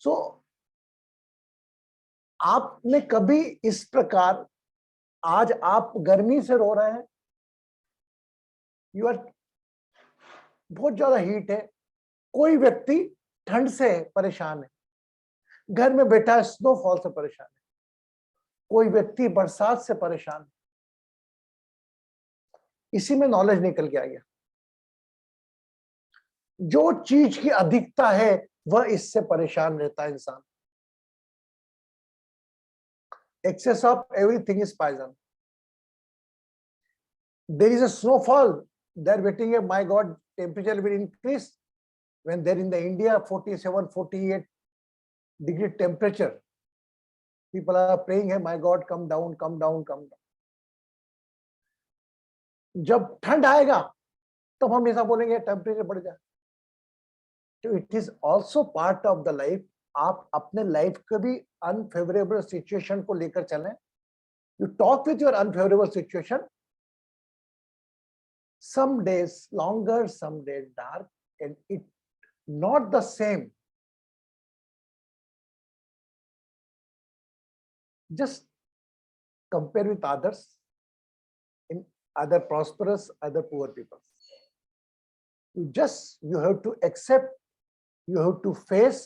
सो आपने कभी इस प्रकार, आज आप गर्मी से रो रहे हैं, यू आर, बहुत ज्यादा हीट है, कोई व्यक्ति ठंड से परेशान है, घर में बैठा है स्नोफॉल से परेशान है, कोई व्यक्ति बरसात से परेशान है। इसी में नॉलेज निकल के आ गया। जो चीज की अधिकता है वह इससे परेशान रहता है इंसान। Excess of everything is poison. There is a snowfall, they are waiting, my god temperature will increase. when they're in the India 47 48 degree temperature, people are praying, hey my God, come down, come down, come down. जब ठंड आएगा तब हम ऐसा बोलेंगे temperature बढ़ जाए। तो it is also part of the life. आप अपने लाइफ के भी अनफेवरेबल सिचुएशन को लेकर चलें। You talk with your unfavourable situation, some days longer, some days dark, and it not the same. Just compare with others, in other prosperous, other poor people. You have to accept, you have to face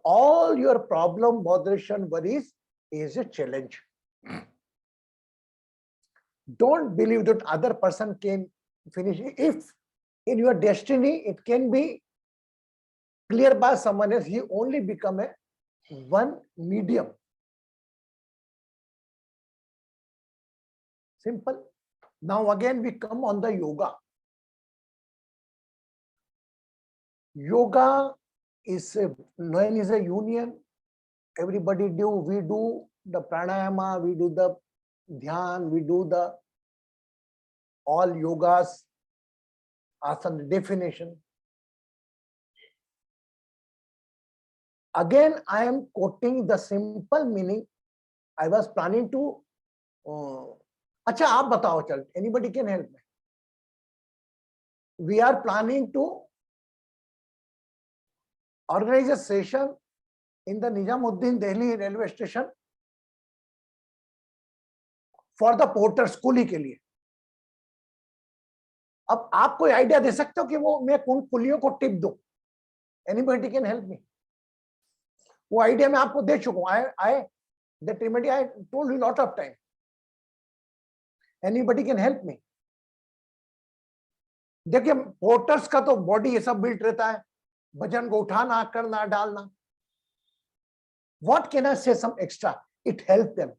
all your problem, botheration, worries is a challenge. Don't believe that other person can finish. If in your destiny it can be clear by someone else, he only become a one medium. Simple. Now again we come on the yoga. Yoga is known as a union. Everybody do, we do the pranayama, we do the dhyan, we do the all yogas, asana definition. Again, I am quoting the simple meaning. I was planning to अच्छा आप बताओ, चल, anybody can help me. We are planning to organize a session in the Nizamuddin Delhi railway station for the porters, कुली के लिए। अब आप कोई idea दे सकते हो कि वो मैं कौन कुलियों को टिप दूं? Anybody can help me? वो आइडिया मैं आपको दे चुका हूं। that remedy I told you lot of time. Anybody can help me? देखिए पोर्टर्स का तो बॉडी ये सब बिल्ट रहता है, वजन को उठाना, करना, डालना। What can I say some extra? It helps them.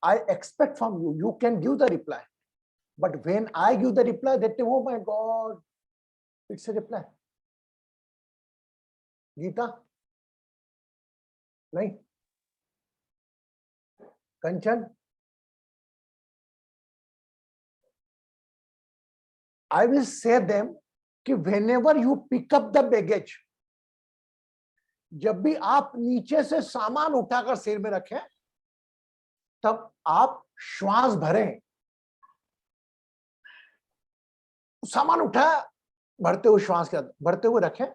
I expect from you, you can give the reply. But when I give the reply, they say, oh my God, it's a reply. Gita नहीं, कंचन, I will say them कि whenever you pick up the baggage, जब भी आप नीचे से सामान उठाकर सिर में रखें, तब आप श्वास भरें। सामान उठाया, भरते हुए श्वास के भरते हुए रखें,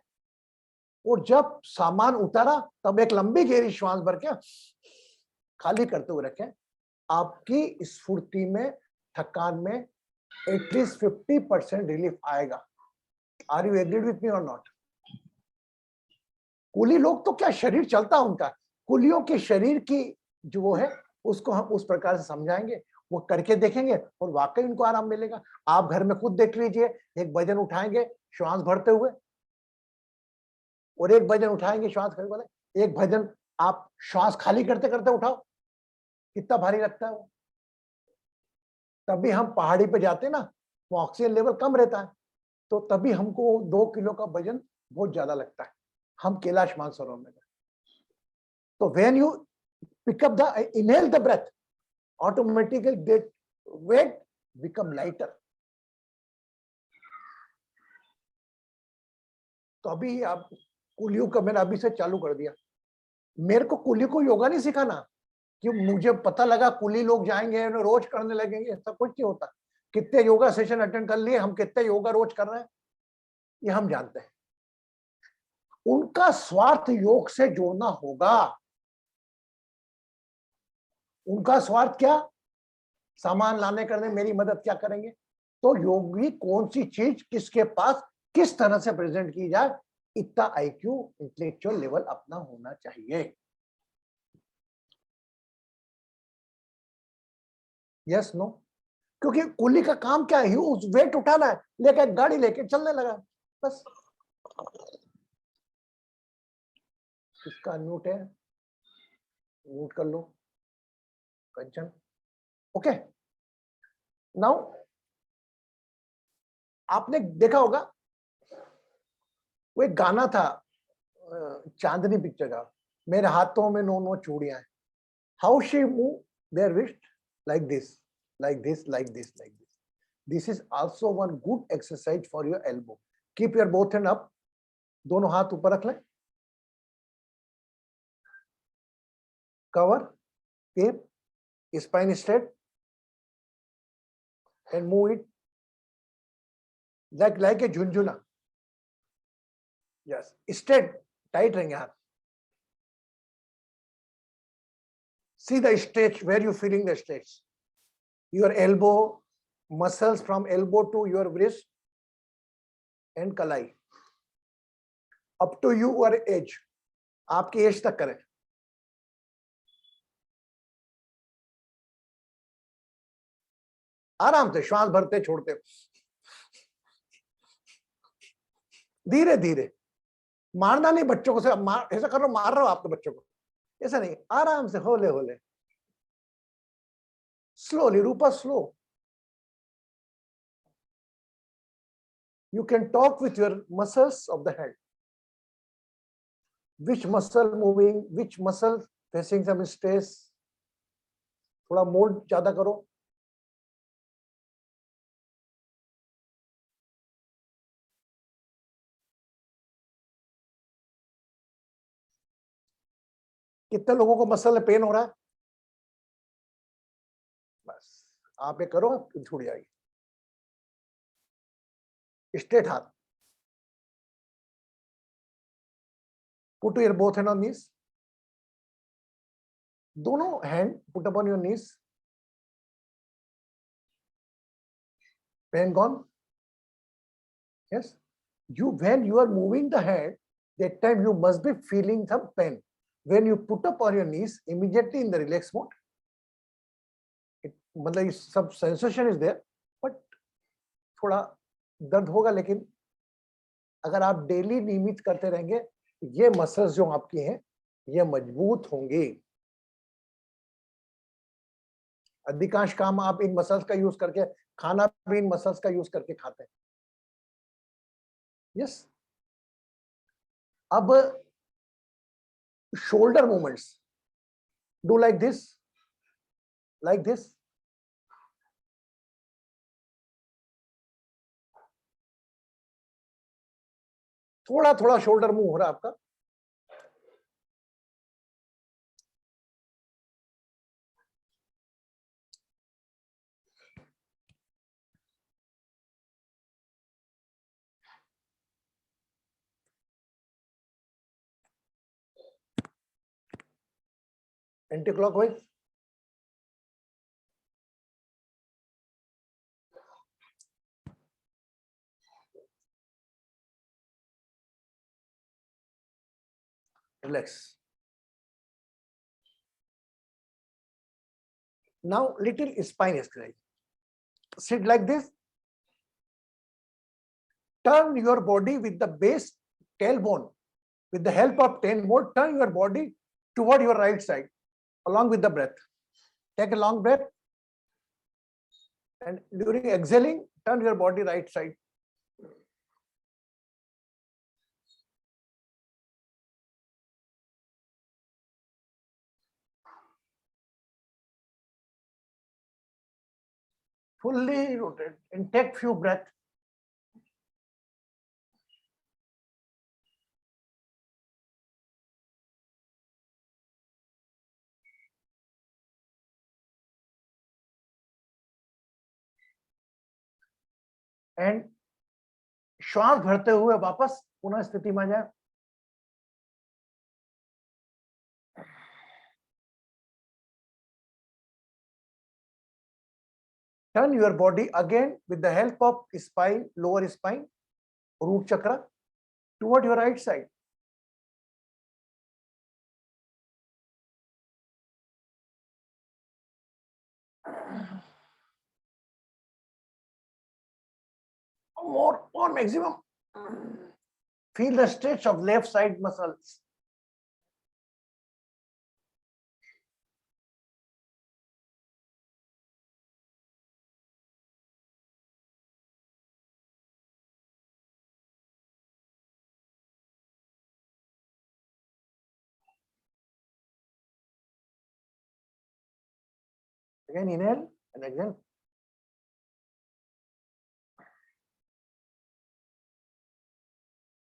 और जब सामान उतारा तब एक लंबी गहरी श्वास भर के खाली करते हुए रखें। आपकी स्फूर्ति में, थकान में एटलीस्ट 50% रिलीफ आएगा। Are you agreed with me और नॉट? कुली लोग तो क्या शरीर चलता उनका, कुलियों के शरीर की जो वो है उसको हम उस प्रकार से समझाएंगे, वो करके देखेंगे और वाकई उनको आराम मिलेगा। आप घर में खुद देख लीजिए, एक वजन उठाएंगे श्वास भरते हुए और एक वजन उठाएंगे श्वास खाली वाले, एक वजन आप श्वास खाली करते करते उठाओ, कितना भारी लगता है वो। तभी हम पहाड़ी पे जाते ना, वो ऑक्सीजन लेवल कम रहता है, तो तभी हमको 2 किलो का वजन बहुत ज्यादा लगता है। हम कैलाश मानसरोवर में गए तो when you pick up the inhale the breath, automatically that weight become lighter. तो अभी आप कुलियों का मैंने अभी से चालू कर दिया। मेरे को कुली को योगा नहीं सिखाना कि मुझे पता लगा कुली लोग जाएंगे रोज करने लगेंगे, ऐसा कुछ नहीं होता। कितने योगा सेशन अटेंड कर लिए, हम कितने योगा रोज कर रहे हैं, ये हम जानते हैं। उनका स्वार्थ योग से जोड़ना होगा। उनका स्वार्थ क्या, सामान लाने करने मेरी मदद क्या करेंगे। तो योगी कौन सी चीज किसके पास किस तरह से प्रेजेंट की जाए, इतना आईक्यू इंटेलेक्चुअल लेवल अपना होना चाहिए। यस नो, क्योंकि कुली का काम क्या है, उस वेट उठाना है, लेकर गाड़ी लेके चलने लगा बस। किसका म्यूट है, म्यूट कर लो कंचन। ओके, नाउ आपने देखा होगा वो एक गाना था चांदनी पिक्चर का, मेरे हाथों में 9 चूड़ियां हैं, how she move their wrist like this like this like this like this. This is also one good exercise for your elbow. Keep your both hand up, दोनों हाथ ऊपर रख लें, cover, keep spine straight and move it like a झुनझुना। Yes, straight tight रहेंगे हाथ। See the stretch, where you feeling the stretch, your elbow muscles from elbow to your wrist and kalai up to your edge, आपकी as तक करें। आराम से श्वास भरते छोड़ते, धीरे धीरे, मारना नहीं बच्चों को, से ऐसा कर रहे हो मार रहे हो आपके बच्चों को, ऐसा नहीं, आराम से होले होले, slowly, Rupa, slow. You can talk with your muscles of the hand. Which muscle moving, which muscle facing some stress, थोड़ा मोल्ड ज्यादा करो। कितने लोगों को मसल में पेन हो रहा है, बस आप ये करो, छूट जाएगी। स्ट्रेट हाथ, put your both hand on knees, दोनों hand put upon your knees, pain gone. Yes, you when you are moving the hand, that time you must be feeling some pain. When you put up on your knees, immediately in the relax mode, मतलब सब sensation is there, but थोड़ा दर्द होगा, लेकिन अगर आप daily नियमित करते रहेंगे, ये मसल्स जो आपकी हैं ये मजबूत होंगे। अधिकांश काम आप इन मसल्स का यूज करके, खाना भी इन मसल्स का यूज करके खाते हैं। यस, अब shoulder movements, do like this, like this, थोड़ा थोड़ा शोल्डर मूव हो रहा है आपका। Anti clockwise, relax. Now little spine exercise. Sit like this. Turn your body with the base tailbone. With the help of 10 more, turn your body toward your right side along with the breath. Take a long breath. And during exhaling, turn your body right side. Fully rotate and take few breaths. And श्वास भरते हुए वापस पुनः स्थिति में आ जाए। Turn your body again with the help of spine, lower spine, root chakra toward your right side. More maximum. Feel the stretch of left side muscles. Again, inhale and exhale.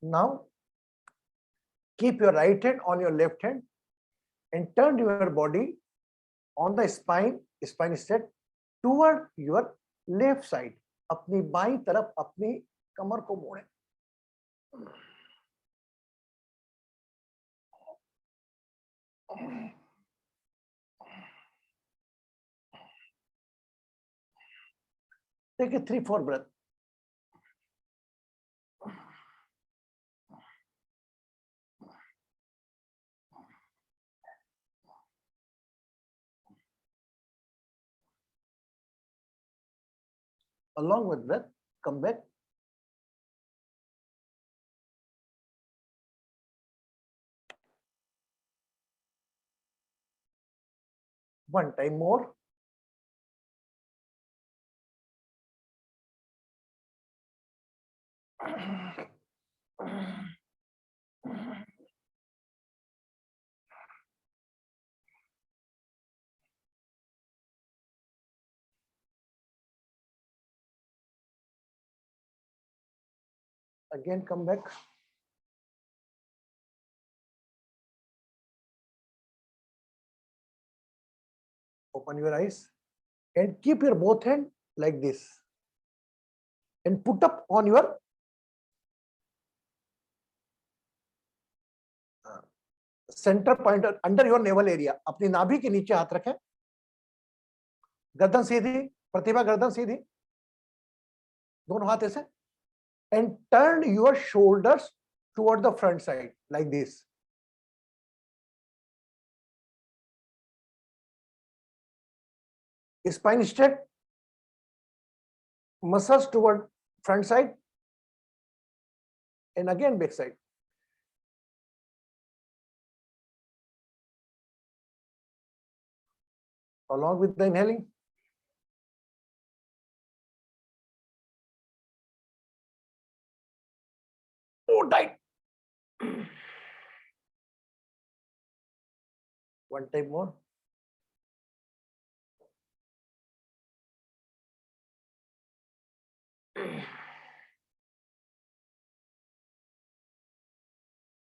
Now, keep your right hand on your left hand and turn your body on the spine straight toward your left side. अपनी बाईं तरफ अपनी कमर को मोड़े। Take a 3-4 breath. Along with breath, come back. One time more. Again, come back. Open your eyes and keep your both hand like this and put up on your center point under your navel area. अपनी नाभि के नीचे हाथ रखें, गर्दन सीधी, प्रतिभा गर्दन सीधी, दोनों हाथ ऐसे, and turn your shoulders toward the front side like this. Spine straight, muscles toward front side, and again back side. Along with the inhaling. Oh, tight. One time more.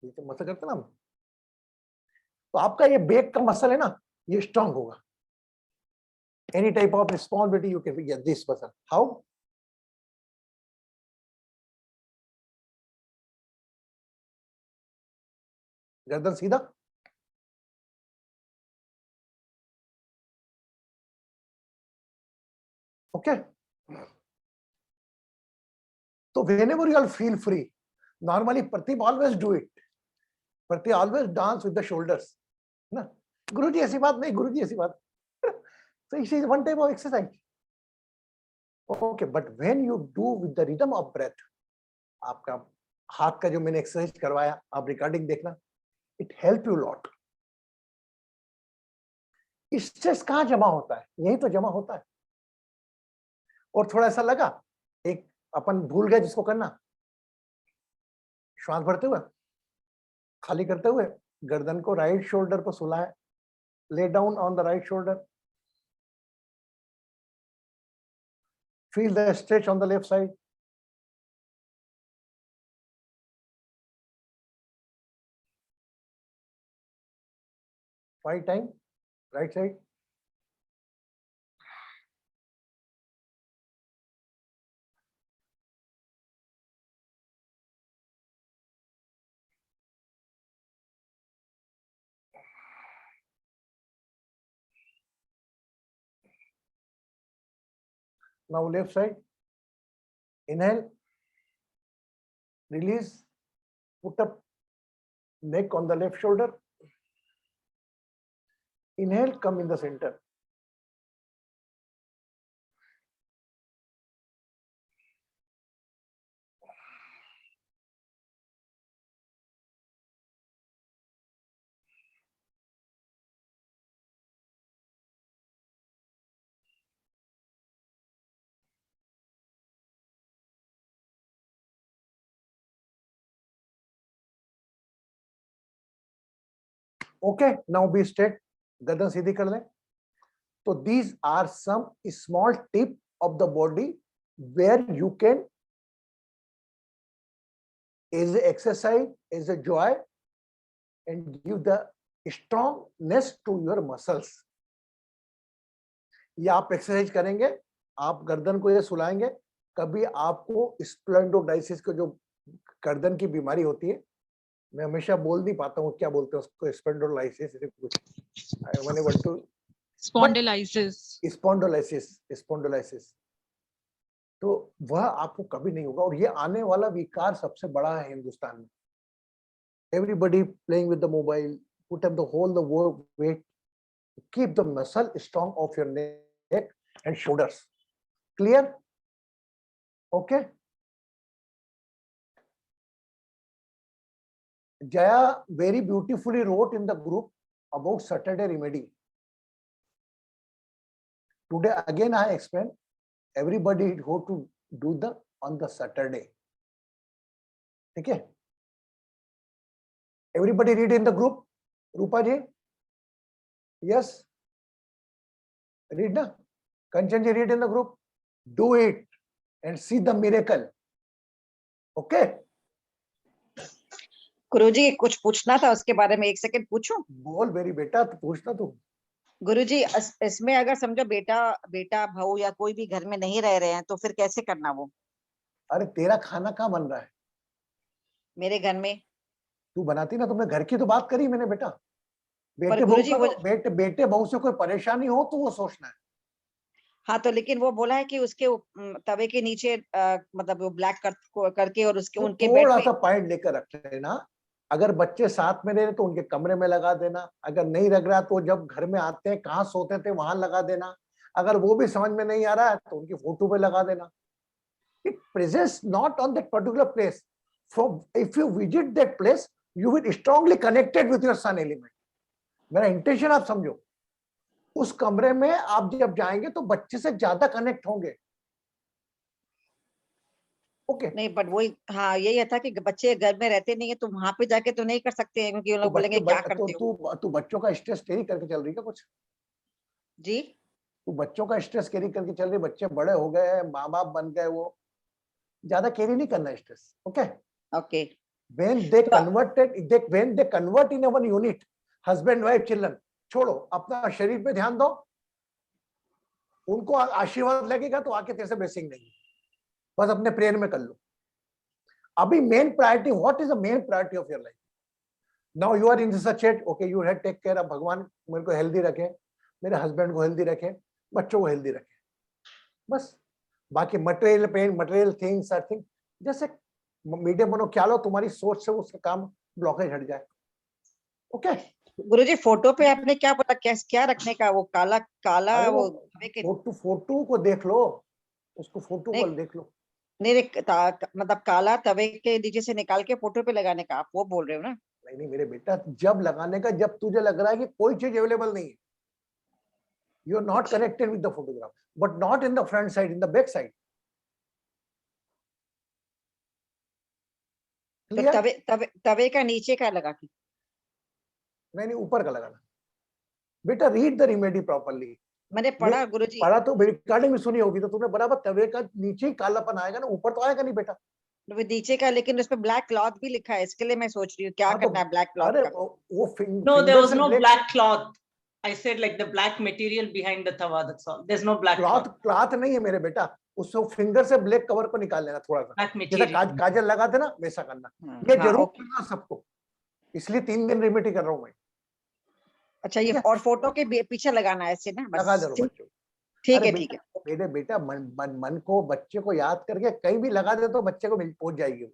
ये तो मसल करते ना हम, तो आपका ये बैक का muscle है ना, ये स्ट्रांग होगा. Any type of responsibility you can get this muscle. How? गर्दन सीधा, okay. So whenever you all feel free, normally Pratik always do it. Pratik always dance with the shoulders. ना, गुरुजी ऐसी बात नहीं, गुरुजी ऐसी बात. So it is one type of exercise. Okay, but when you do with the rhythm of breath, आपका हाथ का जो मैंने एक्सरसाइज करवाया, आप रिकॉर्डिंग देखना, it help you lot. Stress कहाँ जमा होता है? यही तो जमा होता है. और थोड़ा ऐसा लगा, एक अपन भूल गए जिसको करना, श्वास भरते हुए, खाली करते हुए, गर्दन को राइट शोल्डर पर सुलाए, lay down on the right shoulder, feel the stretch on the left side. Five times, right side. Now left side. Inhale. Release. Put up neck on the left shoulder. Inhale, come in the center. Okay, now be straight. गर्दन सीधी कर लें. So these are some small tip of the body where you can, as an exercise, as a joy, and give the strongness to your muscles. ये आप exercise करेंगे, आप गर्दन को ये सुलाएंगे. कभी आपको स्प्लेंडोडाइसिस को जो गर्दन की बीमारी होती है, मैं हमेशा बोल नहीं पाता हूँ क्या बोलते हैं उसको, स्पेंडोलाइसिस कुछ, मैंने बोल तो स्पॉन्डिलाइसिस, तो वह आपको कभी नहीं होगा. और ये आने वाला विकार सबसे बड़ा है हिंदुस्तान में. Everybody playing with the mobile, put up the whole the weight, keep the muscle strong of your neck and shoulders. Clear? Okay. Jaya very beautifully wrote in the group about Saturday remedy. Today again I explain. Everybody go to do the on the Saturday. Okay. Everybody read in the group. Rupa ji. Yes. Read na. Kanchan ji read in the group. Do it and see the miracle. Okay. गुरुजी कुछ पूछना था उसके बारे में, 1 second पूछूं? बोल मेरी बेटा, तो पूछना तू. गुरुजी इसमें अगर समझो बेटा भाऊ या कोई भी घर में नहीं रह रहे हैं तो फिर कैसे करना वो? अरे तेरा खाना कहाँ बन रहा है? मेरे घर में. तू बनाती ना, तुमने घर की तो बात करी मैंने बेटा. बेटे बहू से कोई परेशानी हो तो वो सोचना है. हाँ तो लेकिन वो बोला है कि उसके तवे के नीचे मतलब वो ब्लैक करके और उसके उनके थोड़ा सा पॉइंट लेकर रख लेना. अगर बच्चे साथ में रहे तो उनके कमरे में लगा देना. अगर नहीं लग रहा तो जब घर में आते हैं कहाँ सोते थे वहां लगा देना. अगर वो भी समझ में नहीं आ रहा है तो उनकी फोटो पे लगा देना. It presents not on that particular place. From if you visit that place, you will strongly connected with your sun element. मेरा इंटेंशन आप समझो. उस कमरे में आप जब जाएंगे तो बच्चे से ज्यादा कनेक्ट होंगे. ओके. नहीं बट वही, हाँ यही था कि बच्चे घर में रहते नहीं है तो वहां पे जाके तो नहीं कर सकते हैं क्योंकि वो लोग बोलेंगे क्या करते हो. तू बच्चों का स्ट्रेस कैरी करके चल रही है कुछ? जी. तू बच्चों का स्ट्रेस कैरी करके चल रही. बच्चे बड़े हो गए, माँ बाप बन गए, वो ज्यादा कैरी नहीं करना stress. Okay. Okay. when they convert in one unit, husband wife children, छोड़ो, अपना शरीर पे ध्यान दो. उनको आशीर्वाद लगेगा तो आके तेरे से ब्लेसिंग नहीं. बस अपने प्रेयर में कर लो. अभी main priority, what is the main priority of your life? Now you are in such at, okay, you have take care of. भगवान मेरे को हेल्दी रखे, मेरे हस्बैंड को हेल्दी रखे, बच्चों को हेल्दी रखे. बस बाकी material pen, material things are thing जैसे मीडियम बनो, क्या लो तुम्हारी सोच से उसका काम ब्लॉकेज हट जाए. ओके. गुरुजी फोटो पे आपने क्या बोला, क्या रखने का? वो काला वो फोटो को देख लो, उसको फोटो को देख लो. नहीं मतलब काला तवे के नीचे से निकाल के फोटो पे लगाने का आप वो बोल रहे हो ना? नहीं मेरे बेटा, जब लगाने का जब तुझे लग रहा है कि कोई चीज अवेलेबल नहीं है, you are not connected with the photograph, but not in the front side, in the back side. तवे का नीचे का लगा के? नहीं ऊपर का लगाना. बेटा रीड द रेमेडी प्रॉपर्ली. मैंने पढ़ा गुरुजी. पढ़ा तो रिकॉर्डिंग में सुनी होगी तो तुम्हें बराबर तवे का नीचे ही कालापन आएगा ना, ऊपर तो आएगा नहीं बेटा. नीचे का, लेकिन उसपे ब्लैक क्लॉथ भी लिखा है, इसके लिए मैं सोच रही हूँ क्या करना है ब्लैक क्लॉथ का. वो No, there was no black cloth. I said like the black material behind the tawa, that's all. There's no black cloth. Cloth नहीं है मेरे बेटा, उससे फिंगर से ब्लैक कवर को निकाल लेना थोड़ा सा, जैसे काजल लगाते ना वैसा करना. ये जरूर करना सबको, इसलिए 3 दिन रेमेडी कर रहा हूँ मैं. अच्छा, ये और फोटो के पीछे लगाना है ऐसे ना, लगा दो बच्चों. ठीक है ठीक है. मेरे बेटा मन को, बच्चे को याद करके कहीं भी लगा दे तो बच्चे को पहुंच जाएगी।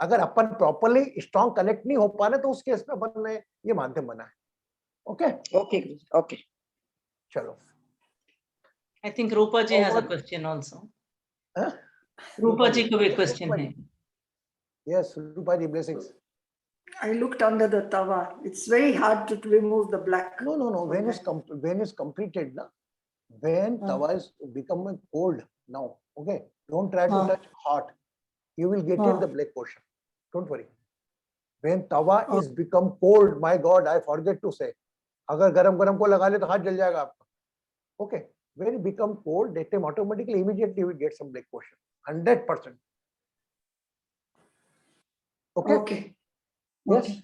अगर अपन प्रॉपरली स्ट्रॉन्ग कनेक्ट नहीं हो पा रहे तो उस केस में अपन ने ये माध्यम बना है। Okay okay okay. चलो। I think Rupa ji has a और question also. हाँ? Rupa ji को भी Yes, question Rupa है. ji. Yes, Rupa ji, blessings. I looked under the tawa. It's very hard to remove the black. No. When is completed, na? When tawa is becoming cold now, okay? Don't try to touch hot. You will get it the black portion. Don't worry. When tawa is become cold, my God, I forget to say. अगर गरम को लगा ले तो हाथ जल जाएगा आपका. Okay. When it become cold, that time automatically, immediately you will get some black portion. 100%. Okay. Okay. Yes. Okay.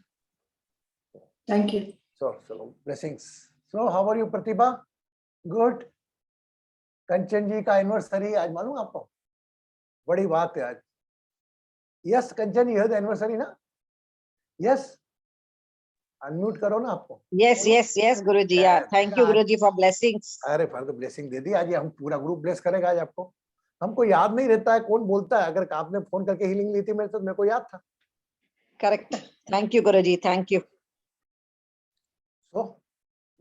Thank you. So blessings. So how are you, Pratibha? Good. कंचन जी का एनिवर्सरी आज मालूम आपको? बड़ी बात है आज. Yes Kanchan, you have the anniversary ना? Yes, unmute करो ना आपको. Yes, yes, yes, Guruji. Yeah, thank you, Guruji, for blessings. अरे फॉर द ब्लेसिंग दे दी आज. हम पूरा ग्रुप ब्लेस करेगा आज आपको. हमको याद नहीं रहता है कौन बोलता है. अगर आपने फोन करके हीलिंग ली थी मेरे तो मेरे को याद था. Correct. Thank you, Guruji. Thank you. So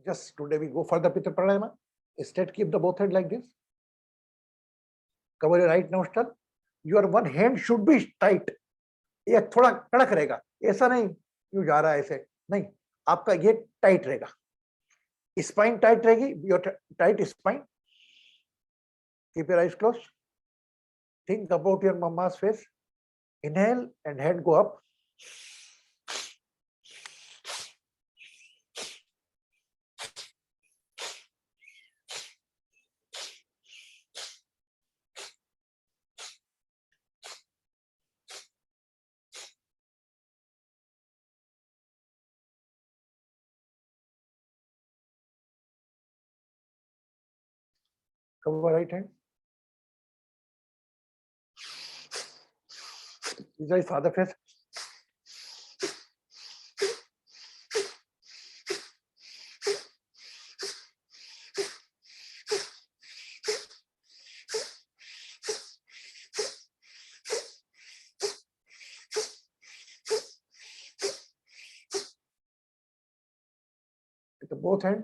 just today we go for the Pitta Pranayama. Instead keep the both head like this. Cover your right nostril. Your one hand should be tight. ये थोड़ा कड़क रहेगा. ऐसा नहीं यूं जा रहा है ऐसे नहीं. आपका ये टाइट रहेगा. स्पाइन टाइट रहेगी. Your tight spine. Keep your eyes closed. Think about your mama's face. Inhale and head go up. Cover right hand. Visualize father face. With the both hand.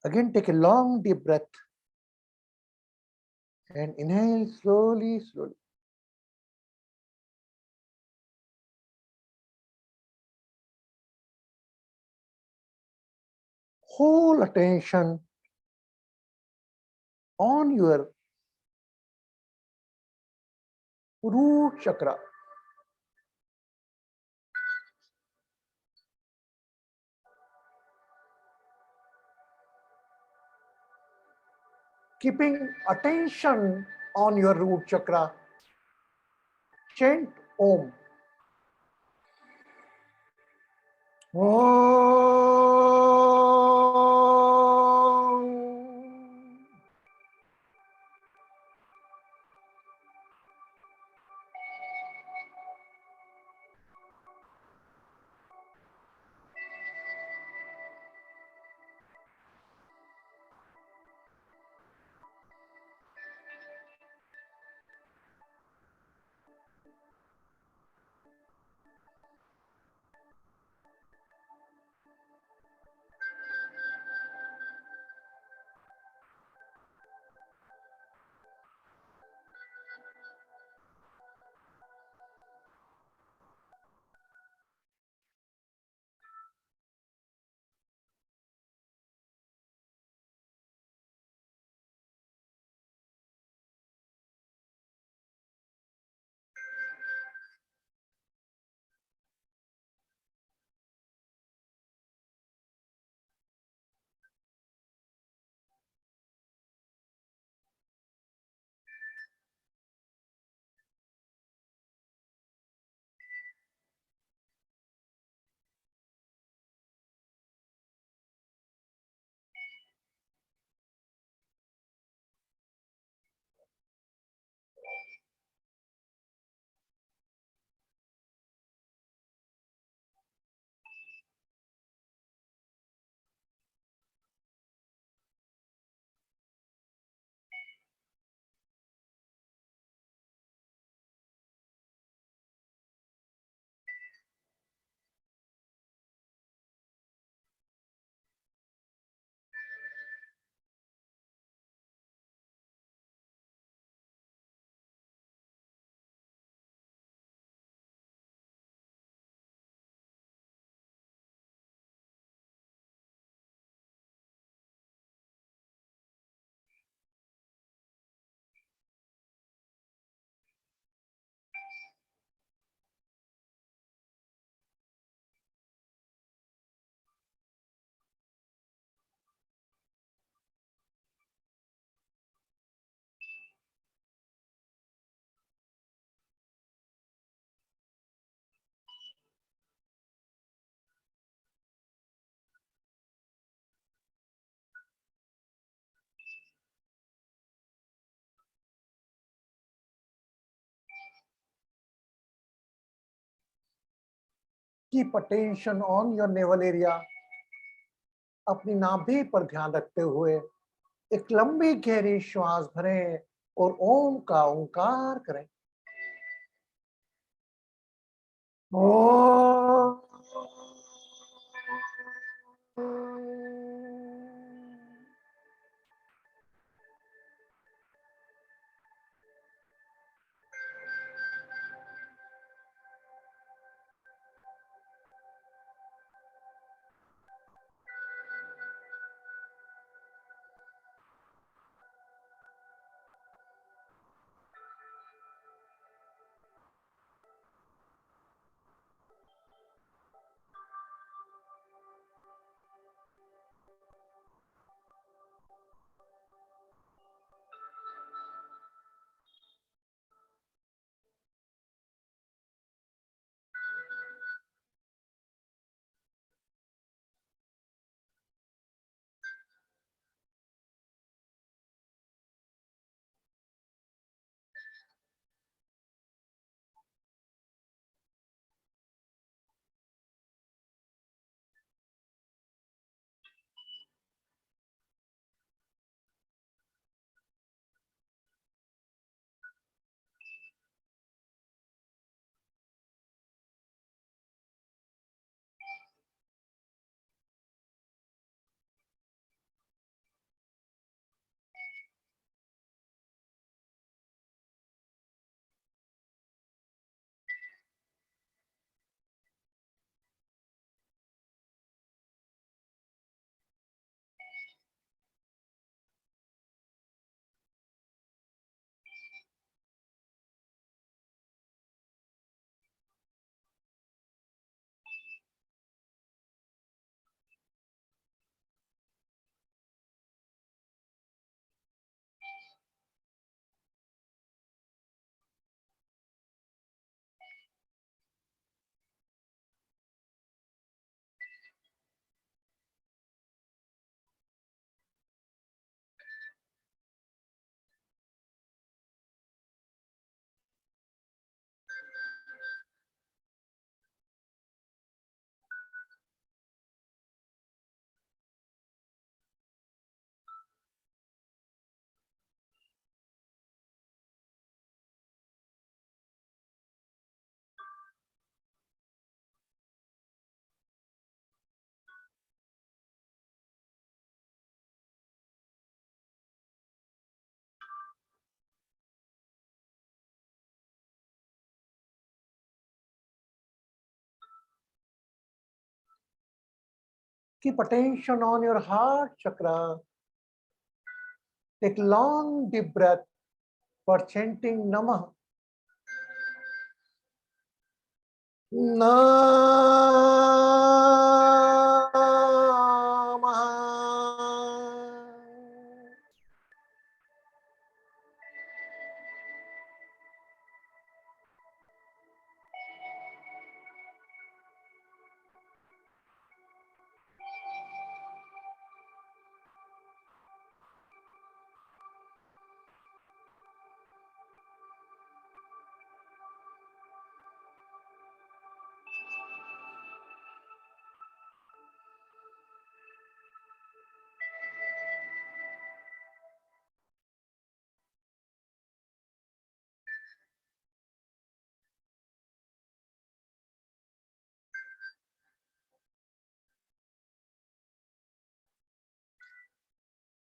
Again, take a long deep breath and inhale slowly. Whole attention on your root chakra. Keeping attention on your root chakra, chant Om. Om. Keep attention on your naval area. अपनी नाभि पर ध्यान रखते हुए एक लंबी गहरी श्वास भरें और ओम का ओंकार करें। ओम। Keep attention on your heart chakra. Take long deep breath for chanting Namah. Namah.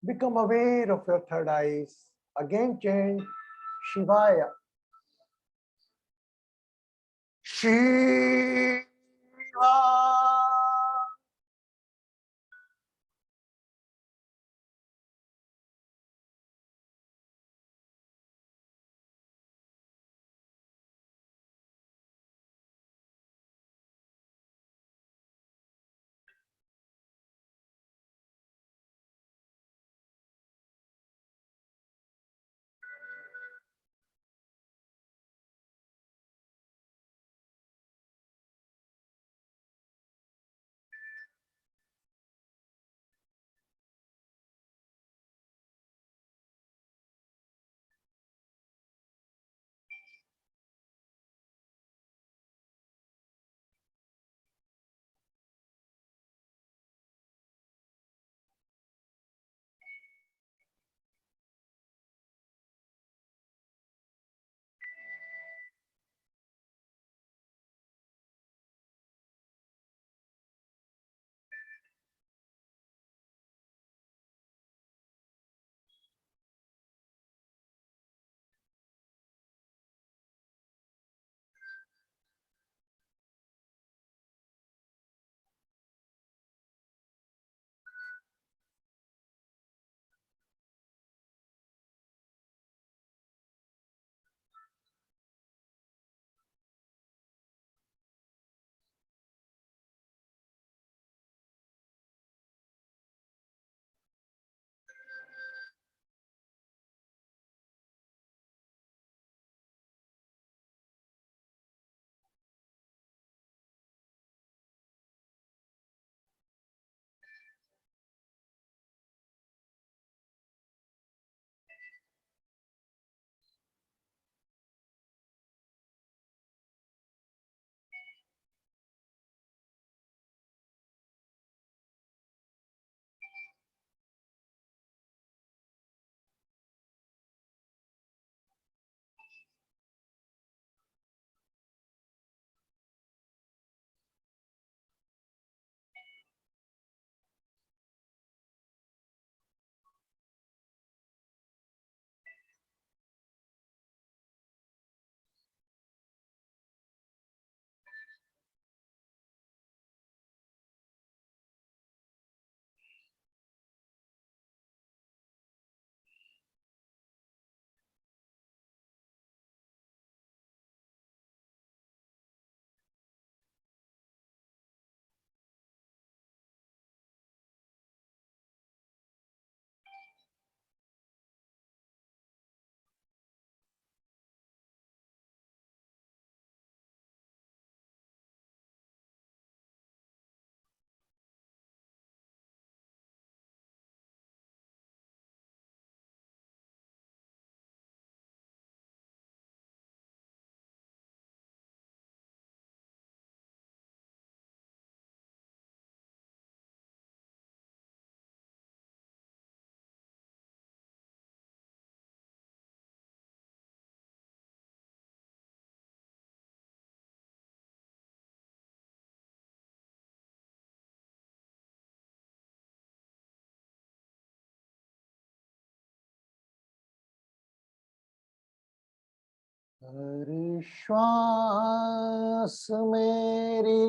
Become aware of your third eyes. Again chant Shivaya. Shiva. हर श्वास मेरी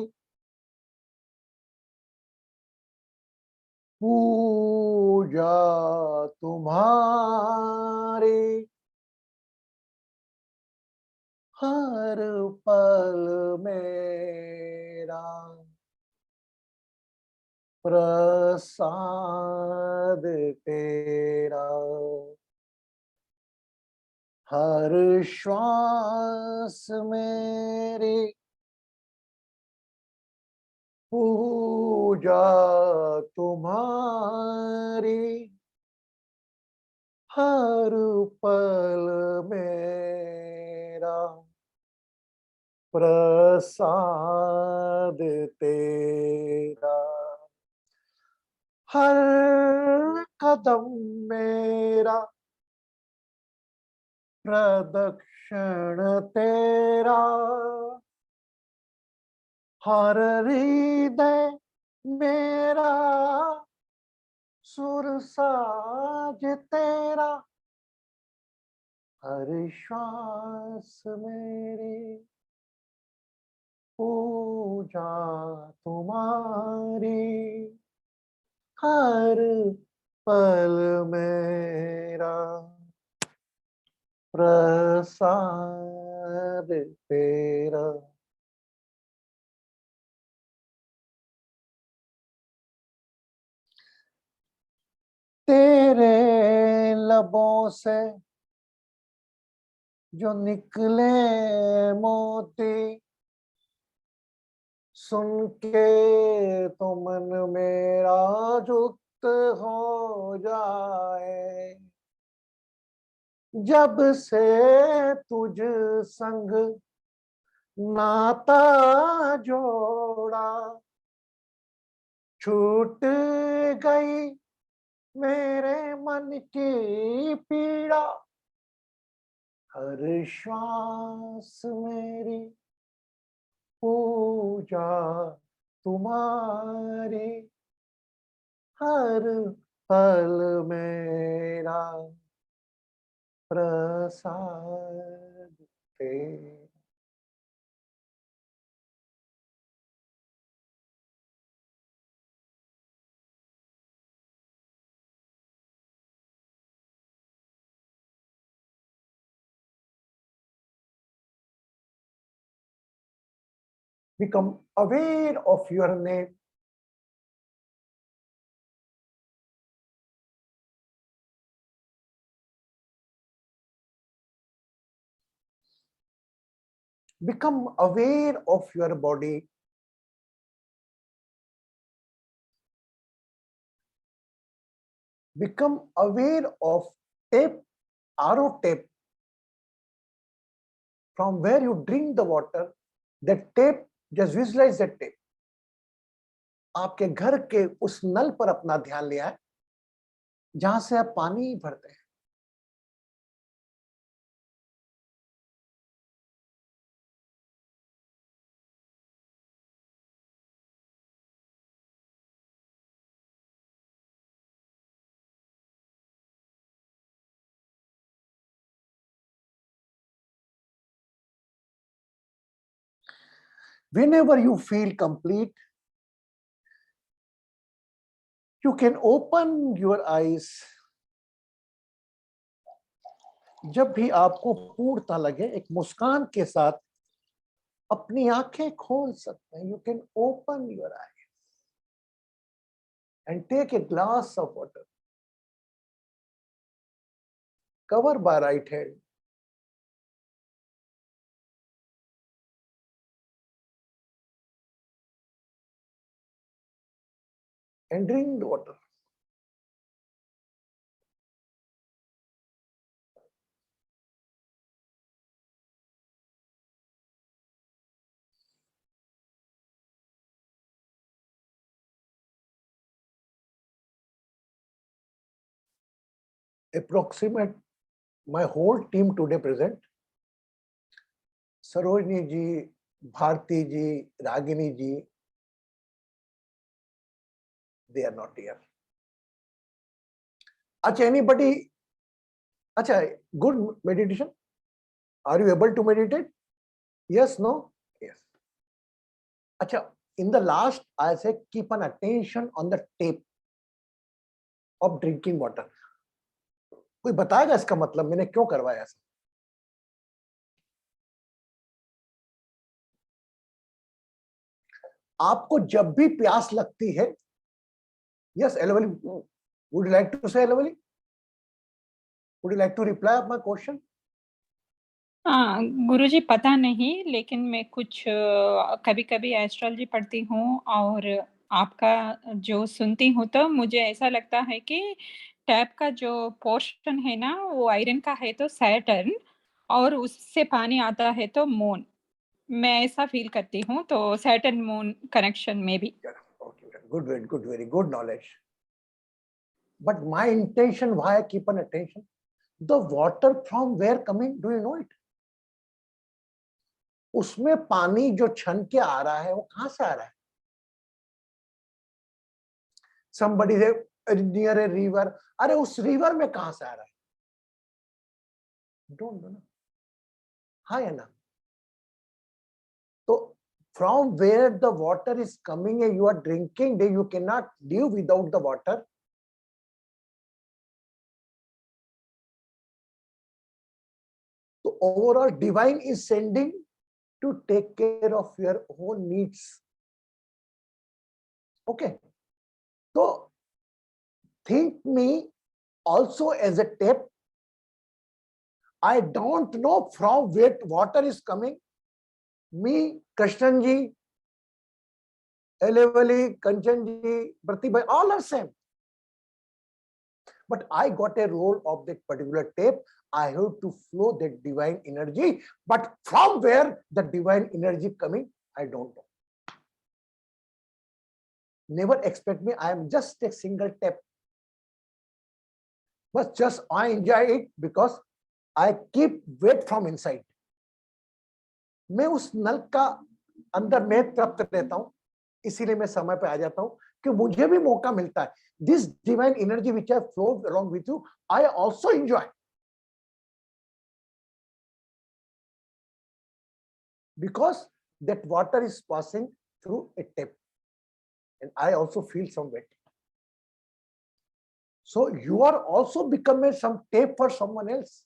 पूजा तुम्हारी, हर पल मेरा प्रसाद तेरा, हर श्वास मेरी पूजा तुम्हारी, हर पल मेरा प्रसाद तेरा, हर कदम मेरा प्रदक्षिण तेरा, हर हृदय मेरा सुर साज तेरा, हर श्वास मेरी पूजा तुम्हारी, हर पल मेरा प्रसाद तेरा। तेरे लबों से जो निकले मोती, सुन के तो मन मेरा जुक्त हो जाए, जब से तुझ संग नाता जोड़ा, छूट गई मेरे मन की पीड़ा, हर श्वास मेरी पूजा तुम्हारी, हर पल मेरा प्रसाद तेरा। Become aware of your name. Become aware of your body. Become aware of tape, RO tape, from where you drink the water. That tape, just visualize that tape. आपके घर के उस नल पर अपना ध्यान लिया है जहां से आप पानी भरते हैं। Whenever you feel complete, you can open your eyes. जब भी आपको पूर्णता लगे, एक मुस्कान के साथ अपनी आंखें खोल सकते हैं। You can open your eyes and take a glass of water. Cover by right hand. And drink the water. Approximate my whole team today present. Sarojini ji, Bharti ji, Ragini ji, they are not here. Acha, anybody? Acha, good meditation. Are you able to meditate? Yes, no? Yes. Acha, in the last, I say keep an attention on the tape of drinking water. कोई बताएगा इसका मतलब मैंने क्यों करवाया ऐसा? आपको जब भी प्यास लगती है, yes, Elevali, would you like to say, Elevali? Would you like to reply of my question? हाँ, गुरुजी पता नहीं, लेकिन मैं कुछ कभी-कभी एस्ट्रोलॉजी पढ़ती हूँ और आपका जो सुनती हूँ, तो मुझे ऐसा लगता है कि टैप का जो पोर्शन है ना, वो आयरन का है तो सैटर्न और उससे पानी आता है तो मून। मैं ऐसा फ़ील करती हूँ, तो सैटर्न मून कनेक्शन में भी। Okay, good, very good, very good knowledge. But my intention, why I keep an attention? The water from where coming? Do you know it? उसमें पानी जो छन के आ रहा है वो कहां से आ रहा है? Somebody say near a river. अरे उस रिवर में कहां से आ रहा है? Don't know. हाँ या ना? तो from where the water is coming and you are drinking, you cannot live without the water. So overall, divine is sending to take care of your own needs. Okay. So think me also as a tap. I don't know from where water is coming. Me, Krishnanji, Elevali, Kanchanji, Pratibha, all are same. But I got a role of that particular tape. I have to flow that divine energy. But from where the divine energy coming, I don't know. Never expect me. I am just a single tap. But just I enjoy it because I keep weight from inside. मैं उस नल का अंदर में तृप्त रहता हूं, इसीलिए मैं समय पे आ जाता हूं कि मुझे भी मौका मिलता है. This divine energy which I flow along with you, I also enjoy. Because that water is passing through a tap. And I also feel some weight. So you are also becoming some tape for someone else.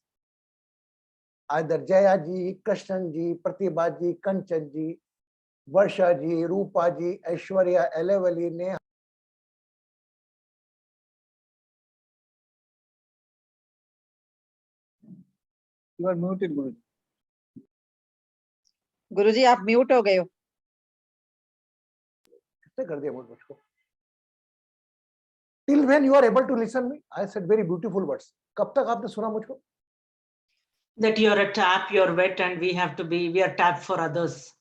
Either Jaya ji, Krishnan ji, Pratibha ji, Kanchan ji, Varsha ji, Rupa ji, Aishwarya, Elevali, Neha. You are muted, Guru. गुरुजी आप mute हो गए हो. किसने कर दिया मुझको? Till when you are able to listen me, I said very beautiful words. कब तक आपने सुना मुझको? That you're a tap, you're wet, and we are tap for others.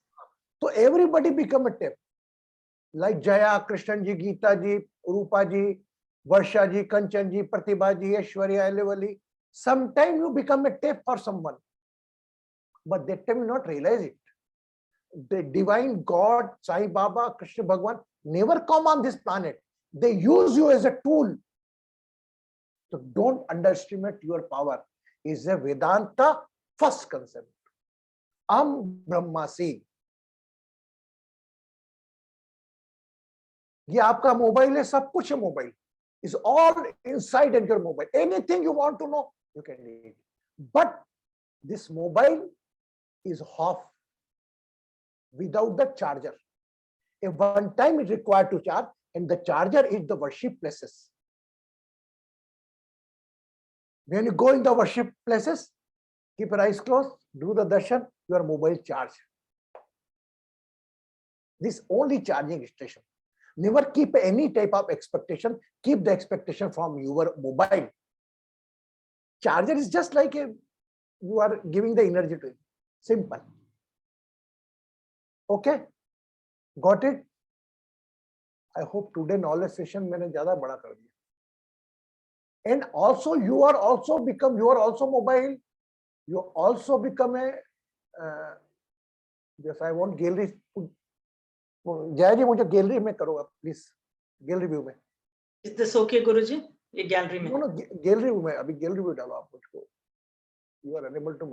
So everybody become a tap. Like Jaya, Krishnan ji, Geeta ji, Rupa ji, Varsha ji, Kanchan ji, Pratibha ji, Aishwarya, Elevali. Sometimes you become a tap for someone. But that time you not realize it. The divine God, Sai Baba, Krishna Bhagwan never come on this planet. They use you as a tool. So don't underestimate your power. Is a Vedanta first concept. Brahmasi. ये आपका mobile है, सब कुछ है mobile. Is all inside in your mobile. Anything you want to know, you can read. But this mobile is off without the charger. At one time it required to charge, and the charger is the worship places. When you go in the worship places, keep your eyes closed, do the darshan, your mobile charge. This only charging station. Never keep any type of expectation. Keep the expectation from your mobile. Charger is just like you are giving the energy to it. Simple. Okay? Got it? I hope today knowledge session मैंने ज़्यादा बड़ा कर दिया. And also you are also mobile. You also become a. Yes, I want gallery. जय जी मुझे gallery में करो आप प्लीज. गैलरी व्यू में. Is this okay, Guruji? ये गैलरी में. गैलरी व्यू में अभी गैलरी व्यू डालो आप मुझको. You are unable to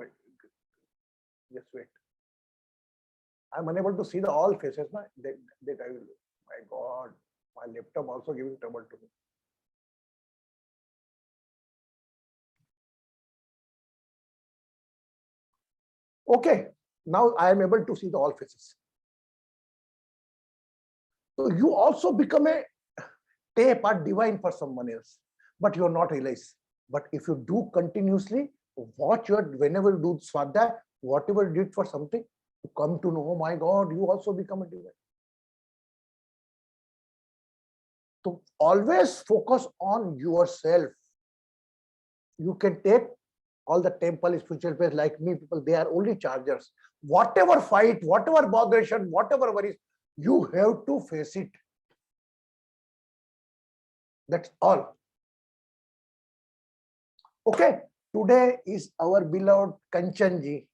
Just wait. I'm unable to see the all faces. Na? That I will. My God, my laptop also giving trouble to me. Okay, now I am able to see the all faces. So you also become a tape or divine for someone else, but you're not realize. But if you do continuously, watch your whenever you do Swadhyay, whatever you did for something, you come to know, oh my God, you also become a divine. So always focus on yourself. You can take all the temple, spiritual place like me, people, they are only chargers. Whatever fight, whatever botheration, whatever worries, you have to face it. That's all. Okay, today is our beloved Kanchanji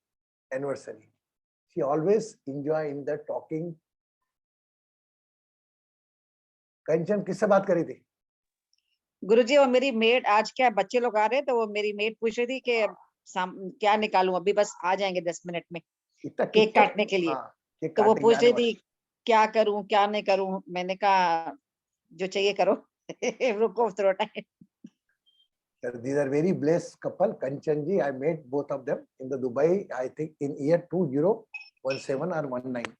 anniversary. She always enjoy in the talking. कंचन किससे बात करी थी? गुरुजी वो मेरी made आज क्या बच्चे लोग आ रहे तो वो मेरी मेड पूछ रही थी कि क्या निकालूं, अभी बस आ जाएंगे 10 मिनट में केक काटने के लिए। तो वो पूछ रही थी क्या करूं क्या नहीं करूं। मैंने कहा जो चाहिए करो। रुको थोड़ा time. These are very blessed couple. Kanchanji, I met both of them in the Dubai, I think in year 2017 or 19.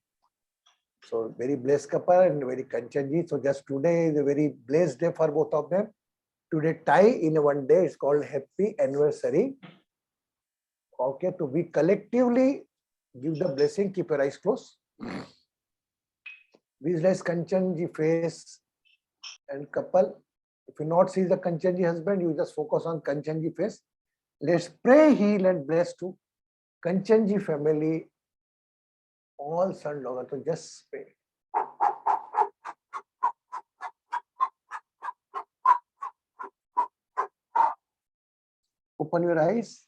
So very blessed couple and very Kanchanji. So just today is a very blessed day for both of them. Today tie in one day, it's called happy anniversary. Okay, to be collectively give the blessing, keep your eyes closed. Visualize Kanchanji face and couple. If you not see the Kanchanji husband, you just focus on Kanchanji face. Let's pray, heal and bless to Kanchanji family. All son loga to just pray. Open your eyes.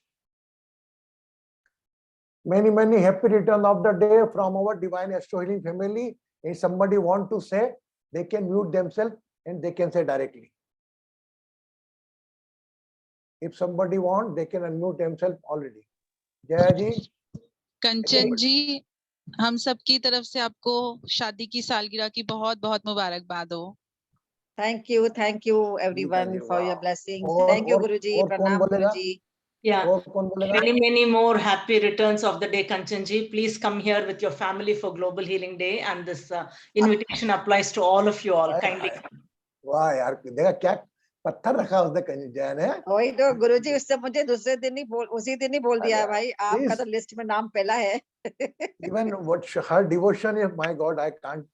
Many happy return of the day from our Divine Astro Healing family. If somebody want to say, they can mute themselves and they can say directly. If somebody want, they can unmute themselves already. Jaya ji. कंचन जी, हम सब की तरफ से आपको शादी की सालगिरह की बहुत बहुत मुबारकबाद हो। Thank you everyone for your blessings. Thank you Guruji. और कौन Pranam बोलेगा? Guruji. Yeah. और कौन बोलेगा? Many more happy returns of the day, Kanchanji. Please come here with your family for Global Healing Day, and this invitation applies to all of you all. Kindly come. वाह यार, देखा क्या पत्थर रखा उसने कंचन ने। वही तो गुरुजी उससे मुझे दूसरे दिन ही उसी दिन ही बोल दिया है भाई, आपका तो लिस्ट में नाम पहला है। Even what her devotion is, my God, I can't.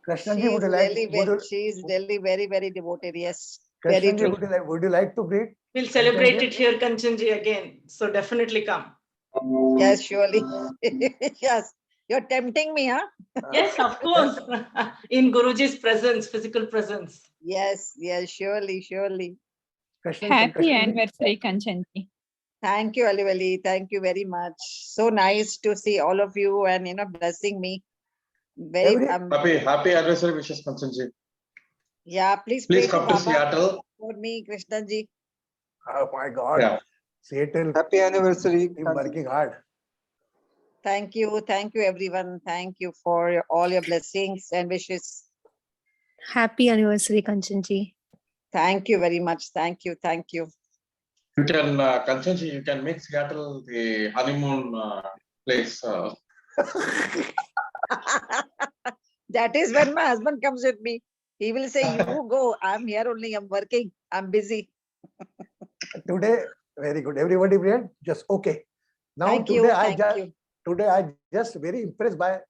Krishna ji, would you like? She is really very devoted. Yes. Krishna Very ji, true. would you like to greet? We'll celebrate it here, Kanchanji, again. So definitely come. Yes, surely. Yes. You're tempting me, huh? Yes, of course. In Guruji's presence, physical presence. Yes, surely. Happy anniversary, Kanchanji. Thank you, Alivali. Thank you very much. So nice to see all of you and blessing me. Happy anniversary wishes, Kanchanji. Yeah, please come to Seattle for me, Krishna ji. Oh my God. Yeah. Seattle. Happy anniversary. Working hard. Thank you everyone. Thank you for all your blessings and wishes. Happy anniversary, Kanchanji. Thank you very much. Thank you. You can, Kanchanji, you can make Seattle the honeymoon place. That is when my husband comes with me. He will say, you go. I'm here only. I'm working. I'm busy. Today, very good. Everybody brilliant? Just okay. Now Thank today I just very impressed by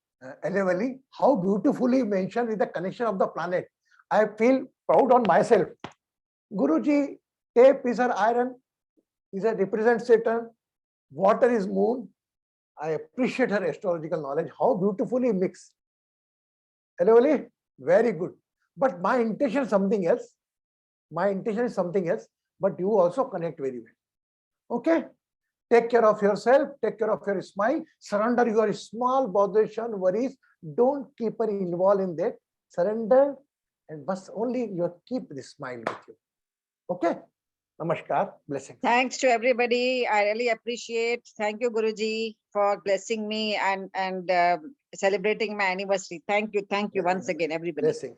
Alivali, how beautifully mentioned with the connection of the planet. I feel proud on myself. Guruji, tape is her iron, is a represents Saturn, water is moon. I appreciate her astrological knowledge, how beautifully mixed. Alivali, very good. But my intention is something else. But you also connect very well. Okay? Take care of yourself, take care of your smile, surrender your small botheration, worries. Don't keep her involved in that. Surrender and but only you keep the smile with you. Okay? Namaskar. Blessings. Thanks to everybody. I really appreciate. Thank you, Guruji, for blessing me and celebrating my anniversary. Thank you once again, everybody. Blessings.